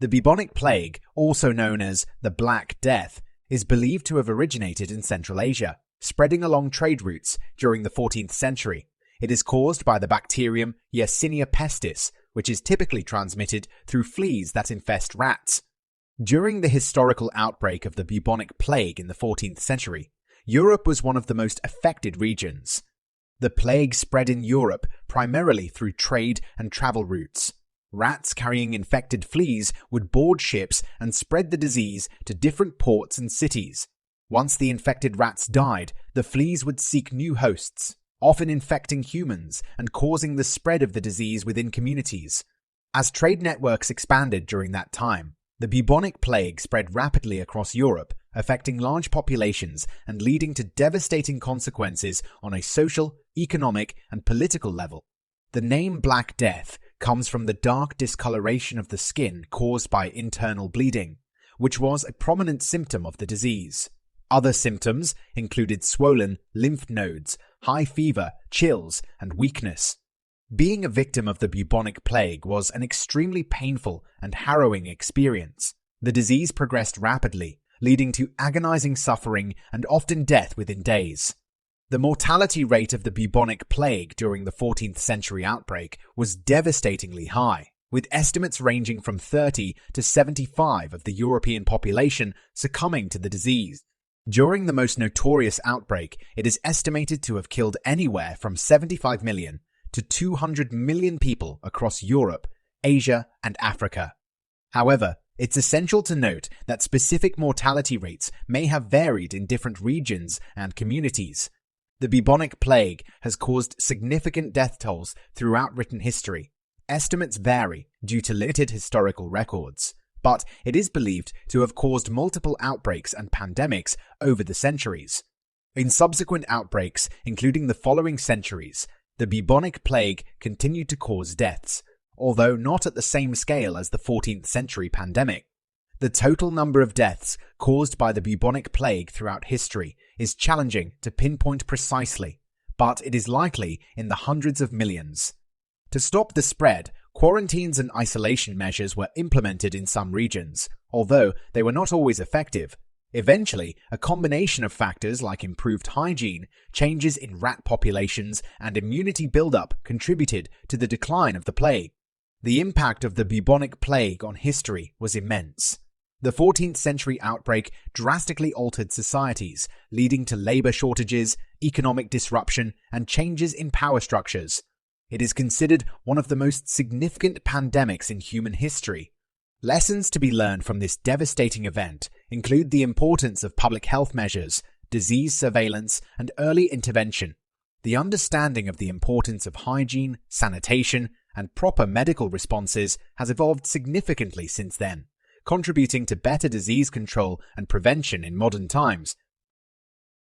The bubonic plague, also known as the Black Death, is believed to have originated in Central Asia, spreading along trade routes during the 14th century. It is caused by the bacterium Yersinia pestis, which is typically transmitted through fleas that infest rats. During the historical outbreak of the bubonic plague in the 14th century, Europe was one of the most affected regions. The plague spread in Europe primarily through trade and travel routes. Rats carrying infected fleas would board ships and spread the disease to different ports and cities. Once the infected rats died, the fleas would seek new hosts, often infecting humans and causing the spread of the disease within communities. As trade networks expanded during that time, the bubonic plague spread rapidly across Europe, affecting large populations and leading to devastating consequences on a social, economic, and political level. The name Black Death comes from the dark discoloration of the skin caused by internal bleeding, which was a prominent symptom of the disease. Other symptoms included swollen lymph nodes, high fever, chills, and weakness. Being a victim of the bubonic plague was an extremely painful and harrowing experience. The disease progressed rapidly, leading to agonizing suffering and often death within days. The mortality rate of the bubonic plague during the 14th century outbreak was devastatingly high, with estimates ranging from 30 to 75% of the European population succumbing to the disease. During the most notorious outbreak, it is estimated to have killed anywhere from 75 million to 200 million people across Europe, Asia, and Africa. However, it's essential to note that specific mortality rates may have varied in different regions and communities. The bubonic plague has caused significant death tolls throughout written history. Estimates vary due to limited historical records, but it is believed to have caused multiple outbreaks and pandemics over the centuries. In subsequent outbreaks, including the following centuries, the bubonic plague continued to cause deaths, although not at the same scale as the 14th century pandemic. The total number of deaths caused by the bubonic plague throughout history is challenging to pinpoint precisely, but it is likely in the hundreds of millions. To stop the spread, quarantines and isolation measures were implemented in some regions, although they were not always effective. Eventually, a combination of factors like improved hygiene, changes in rat populations, and immunity buildup contributed to the decline of the plague. The impact of the bubonic plague on history was immense. The 14th century outbreak drastically altered societies, leading to labor shortages, economic disruption, and changes in power structures. It is considered one of the most significant pandemics in human history. Lessons to be learned from this devastating event include the importance of public health measures, disease surveillance, and early intervention. The understanding of the importance of hygiene, sanitation, and proper medical responses has evolved significantly since then, contributing to better disease control and prevention in modern times.